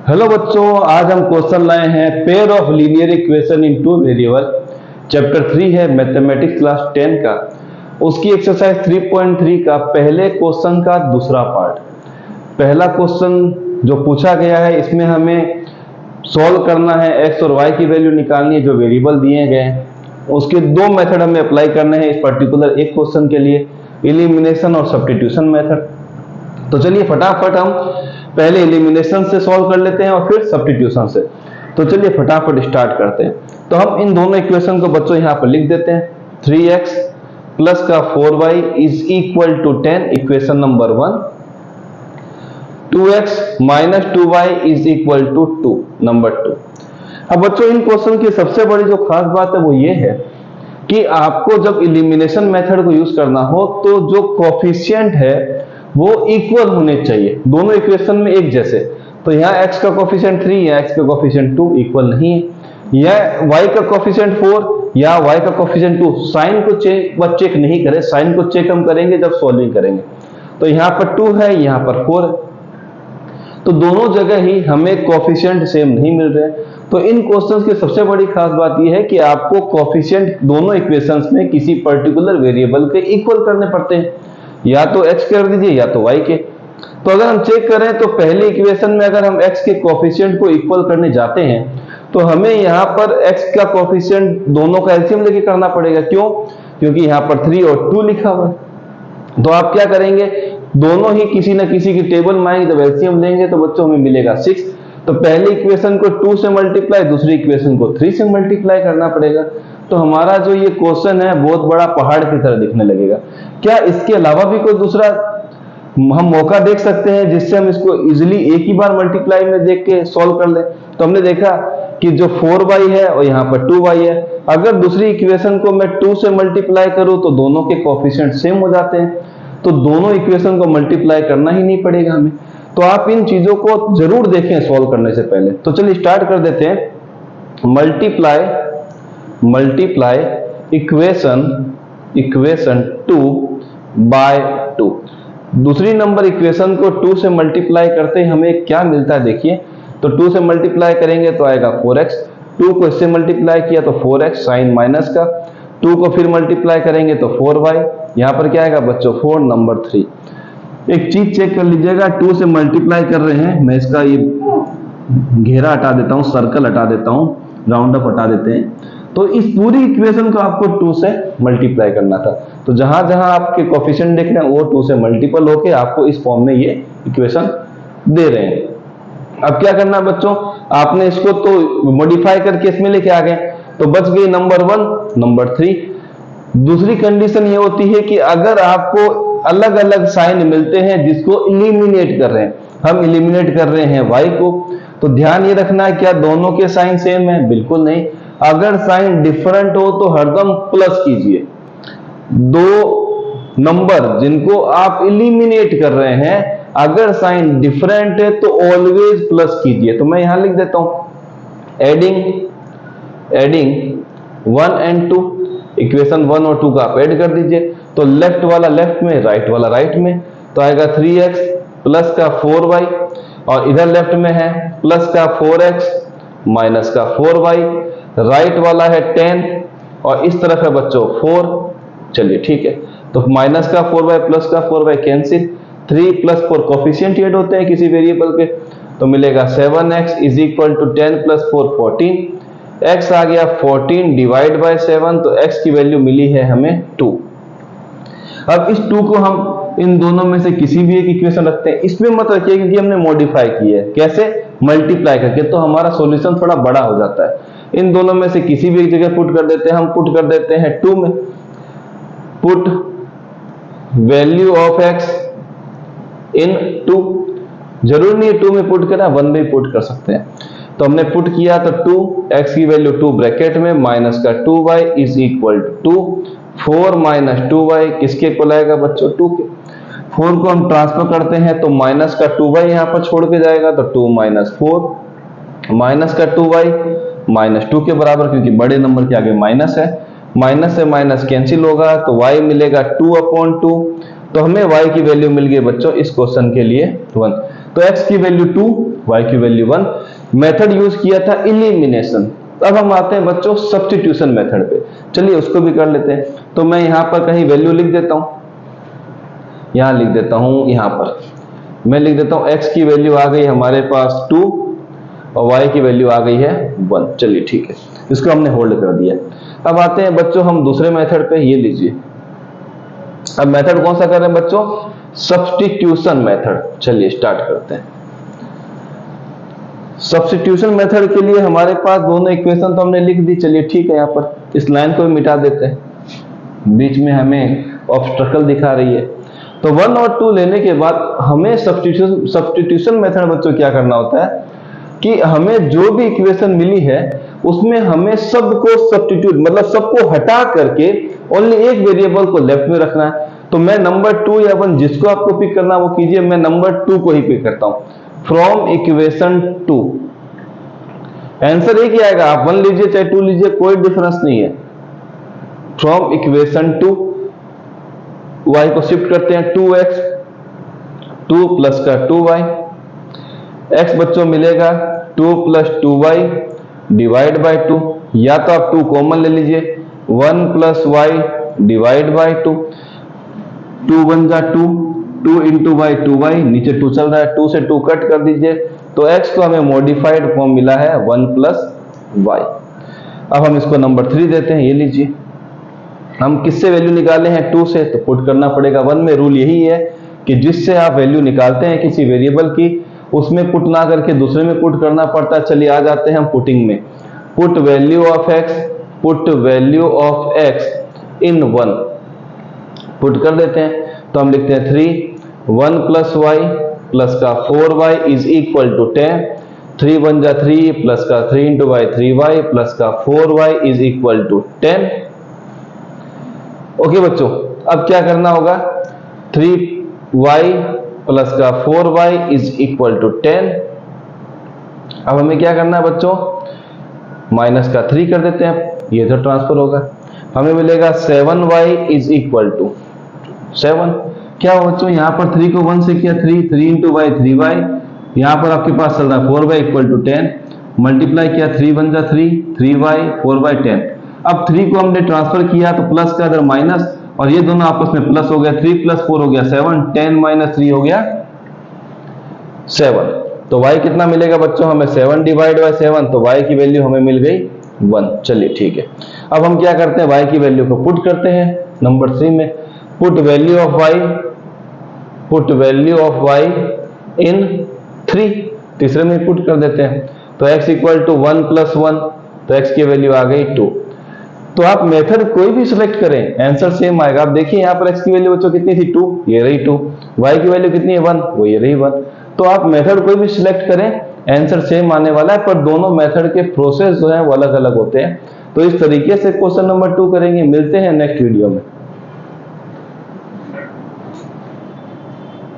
Hello बच्चों, आज हम क्वेश्चन लाए हैं pair of linear equation in two variable. Chapter 3 है मैथमेटिक्स क्लास 10 का, उसकी एक्सरसाइज 3.3 का पहले क्वेश्चन का दूसरा पार्ट। पहला क्वेश्चन जो पूछा गया है इसमें हमें सॉल्व करना है, एक्स और वाई की वैल्यू निकालनी है जो वेरिएबल दिए गए हैं। उसके दो मेथड हमें अप्लाई करने हैं इस पर्टिकुलर एक क्वेश्चन के लिए, एलिमिनेशन और सब्स्टिट्यूशन मेथड। तो चलिए फटाफट हम पहले एलिमिनेशन से सॉल्व कर लेते हैं और फिर सब्स्टिट्यूशन से। तो चलिए फटाफट स्टार्ट करते हैं। तो हम इन दोनों इक्वेशन को बच्चों यहाँ पर लिख देते हैं। 3x प्लस का 4y is equal to 10, equation number 1। 2x minus 2y is equal to 2, number 2। अब बच्चों इन क्वेश्चन की सबसे बड़ी जो खास बात है वो ये है कि आपको जब एलिमिनेशन मेथड को यूज करना हो तो जो कोफिशिएंट है वो इक्वल होने चाहिए दोनों इक्वेशन में एक जैसे। तो यहाँ x का कोफिशिएंट 3 या x का कोफिशिएंट 2 इक्वल नहीं है, या y का कोफिशिएंट 4 या y का कोफिशिएंट 2। साइन को चेक नहीं करें, साइन को चेक हम करेंगे जब सॉल्विंग करेंगे। तो यहाँ पर 2 है, यहाँ पर 4 है, तो दोनों जगह ही हमें कोफिशिएंट सेम नहीं मिल रहे। तो इन क्वेश्चंस की सबसे बड़ी खास बात यह है कि आपको कोफिशिएंट दोनों इक्वेशंस में किसी पर्टिकुलर वेरिएबल के इक्वल करने पड़ते हैं, या तो x कर दीजिए या तो y के। तो अगर हम चेक करें तो पहले इक्वेशन में अगर हम x के कोफिशिएंट को इक्वल करने जाते हैं तो हमें यहाँ पर x का कोफिशिएंट दोनों का एलसीएम लेके करना पड़ेगा। क्यों? क्योंकि यहाँ पर 3 और 2 लिखा हुआ है। तो आप क्या करेंगे, दोनों ही किसी न किसी की टेबल में आएंगे, जब एलसीएम लेंगे तो बच्चों हमें मिलेगा 6। तो पहले इक्वेशन को 2 से मल्टीप्लाई, दूसरी इक्वेशन को 3 से मल्टीप्लाई करना पड़ेगा। तो हमारा जो ये क्वेश्चन है बहुत बड़ा पहाड़ की तरह दिखने लगेगा। क्या इसके अलावा भी कोई दूसरा हम मौका देख सकते हैं जिससे हम इसको इजीली एक ही बार मल्टीप्लाई में देख के सॉल्व कर ले? तो हमने देखा कि जो 4y है और यहाँ पर 2y है, अगर दूसरी इक्वेशन को मैं 2 से मल्टीप्लाई करूं तो दोनों के कोफिशिएंट सेम हो जाते हैं, तो दोनों इक्वेशन को मल्टीप्लाई करना ही नहीं पड़ेगा हमें। तो आप इन चीजों को जरूर देखें सॉल्व करने से पहले। तो चलिए स्टार्ट कर देते हैं। Multiply equation 2 by 2। दूसरी नंबर इक्वेशन को 2 से मल्टीप्लाई करते ही हमें क्या मिलता है देखिए। तो 2 से मल्टीप्लाई करेंगे तो आएगा 4x, 2 को इससे मल्टीप्लाई किया तो 4x साइन माइनस का, 2 को फिर मल्टीप्लाई करेंगे तो 4y, यहाँ पर क्या आएगा बच्चों 4, नंबर 3। एक चीज चेक कर लीजिएगा, 2 से मल्टीप्लाई कर रहे हैं, मैं इसका ये घेरा हटा देता हूं, सर्कल हटा देता हूं, राउंड अप हटा देते हैं। तो इस पूरी इक्वेशन को आपको 2 से मल्टीप्लाई करना था। तो जहां जहां आपके कोफिशिएंट देख रहे हैं वो 2 से मल्टीपल होके आपको इस फॉर्म में ये इक्वेशन दे रहे हैं। अब क्या करना है बच्चों, आपने इसको तो मॉडिफाई करके इसमें लेके आ गए, तो बच गई नंबर 1, नंबर 3। दूसरी कंडीशन ये होती है कि अगर आपको अलग अलग साइन मिलते हैं जिसको इलिमिनेट कर रहे हैं, हम इलिमिनेट कर रहे हैं y को, तो ध्यान ये रखना है क्या दोनों के साइन सेम है? बिल्कुल नहीं। अगर साइन डिफरेंट हो तो हरदम प्लस कीजिए। दो नंबर जिनको आप इलिमिनेट कर रहे हैं अगर साइन डिफरेंट है तो ऑलवेज प्लस कीजिए। तो मैं यहां लिख देता हूं एडिंग 1 एंड 2, इक्वेशन 1 और 2 का आप ऐड कर दीजिए। तो लेफ्ट वाला लेफ्ट में, राइट वाला राइट में, तो आएगा 3x प्लस का 4y, और इधर लेफ्ट में है प्लस का 4x माइनस का 4y, राइट वाला है 10 और इस तरफ है बच्चों 4। चलिए ठीक है, तो माइनस का 4y प्लस का 4y cancel, 3 plus 4 coefficient add होते हैं किसी वेरिएबल के, तो मिलेगा 7x is equal to 10 plus 4 14। x आ गया 14 डिवाइड बाय 7, तो x की वैल्यू मिली है हमें 2। अब इस 2 को हम इन दोनों में से किसी भी एक इक्वेशन रखते हैं, इसमें मत रखिए क्योंकि हमने मॉडिफाई की है। कैसे? मल्टीप्लाई करके, तो हमारा सॉल्यूशन थोड़ा बड़ा हो जाता है। इन दोनों में से किसी भी एक जगह पुट कर देते हैं, हम पुट कर देते हैं 2 में। पुट वैल्यू ऑफ x इन 2, जरूर नहीं 2 में पुट करना, 1 में पुट कर सकते हैं। तो हमने पुट किया तो 2x की वैल्यू 2 ब्रैकेट में माइनस का 2y is equal to 4 minus 2y किसके इक्वल आएगा बच्चों? 2 के। 4 को हम ट्रांसफर करते हैं तो माइनस का 2y यहां पर छोड़ के जाएगा, तो 2 माइनस 4 माइनस का 2y माइनस 2 के बराबर, क्योंकि बड़े नंबर के आगे माइनस है, माइनस से माइनस कैंसिल होगा तो y मिलेगा 2/2। तो हमें y की वैल्यू मिल गई बच्चों इस क्वेश्चन के लिए 1। तो x की वैल्यू 2 y की वैल्यू 1। मेथड यूज किया था इलिमिनेशन। अब हम आते हैं बच्चों सब्स्टिट्यूशन मेथड पे। चलिए उसको भी कर लेते हैं। तो मैं यहां पर कहीं वैल्यू लिख देता हूं, यहां लिख देता हूं, यहां पर मैं लिख देता हूं x की वैल्यू आ गई हमारे पास 2 और y की वैल्यू आ गई है 1। चलिए ठीक है, इसको हमने होल्ड कर दिया। अब आते हैं बच्चों हम दूसरे मेथड पे, ये लीजिए। अब मेथड कौन सा कर रहे हैं बच्चों? Substitution method. चलिए स्टार्ट करते हैं। सब्स्टिट्यूशन मेथड के लिए हमारे पास दोनों इक्वेशन तो हमने लिख दी। चलिए ठीक है, यहां पर इस लाइन को भी मिटा देते हैं, बीच में हमें ऑब्स्ट्रकल दिखा रही है। तो 1 और 2 लेने के बाद हमें सब्स्टिट्यूशन मेथड बच्चों क्या करना होता है कि हमें जो भी इक्वेशन मिली है उसमें हमें सबको सब्स्टिट्यूट, मतलब सबको हटा करके ओनली एक वेरिएबल को लेफ्ट में रखना है। तो मैं नंबर 2 या 1 जिसको आपको पिक करना वो कीजिए, मैं नंबर 2 को ही पिक करता हूं। फ्रॉम इक्वेशन 2 आंसर एक ही आएगा, आप 1 लीजिए चाहे 2 लीजिए, कोई डिफरेंस नहीं है। फ्रॉम इक्वेशन 2 y को शिफ्ट करते हैं 2x, 2 प्लस का 2y, x बच्चों मिलेगा 2 प्लस 2y डिवाइड बाय 2, या तो आप 2 कॉमन ले लीजिए, 1 प्लस y डिवाइड बाय 2, 2 1 जा 2, 2 इंटू वाई 2y, नीचे 2 चल रहा है, 2 से 2 कट कर दीजिए, तो x को हमें मॉडिफाइड फॉर्म मिला है 1 प्लस y। अब हम इसको नंबर 3 देते हैं, ये लीजिए। हम किससे वैल्यू निकाले हैं? 2 से, तो पुट करना पड़ेगा 1 में। रूल यही है कि जिससे आप वैल्यू निकालते हैं किसी वेरिएबल की, उसमें पुट ना करके दूसरे में पुट करना पड़ता है। चलिए आ जाते हैं हम पुटिंग में। Put value of x, put value of x in 1, put कर देते हैं। तो हम लिखते हैं 3, 1 प्लस y प्लस का 4y इज इक्वल टू 10, 3 1 जा 3 प्लस का 3 इंटू वाई 3y प्लस का 4y is equal to 10। Okay बच्चों, अब क्या करना होगा? 3y प्लस का 4y इज इक्वल टू 10। अब हमें क्या करना है बच्चों? माइनस का 3 कर देते हैं, ये तो ट्रांसफर होगा, हमें मिलेगा 7y इज इक्वल टू 7। क्या हो बच्चों? यहां पर 3 को 1 से किया 3 इंटू वाई 3y, यहां पर आपके पास चल रहा है 4y इक्वल टू 10, मल्टीप्लाई किया 3 1 जा 3y 4y 10। अब 3 को हमने ट्रांसफर किया तो प्लस का इधर माइनस, और ये दोनों आपस में प्लस हो गया, 3 प्लस 4 हो गया 7, 10 माइनस 3 हो गया 7। तो y कितना मिलेगा बच्चों? हमें 7 डिवाइड बाय 7, तो y की वैल्यू हमें मिल गई 1। चलिए ठीक है, अब हम क्या करते हैं? y की वैल्यू को पुट करते हैं नंबर 3 में। Put value of y, put value of y इन 3, तीसरे में पुट कर देते हैं। तो x इक्वल टू 1 प्लस 1, तो x की वैल्यू आ गई 2। तो आप मेथड कोई भी सिलेक्ट करें, आंसर सेम आएगा। आप देखिए यहाँ पर x की वैल्यू बच्चों कितनी थी? 2, ये रही 2। y की वैल्यू कितनी है? 1, वो ये रही 1। तो आप मेथड कोई भी सिलेक्ट करें, आंसर सेम आने वाला है, पर दोनों मेथड के प्रोसेस जो है वो अलग अलग होते हैं। तो इस तरीके से क्वेश्चन नंबर 2 करेंगे। मिलते हैं नेक्स्ट वीडियो में।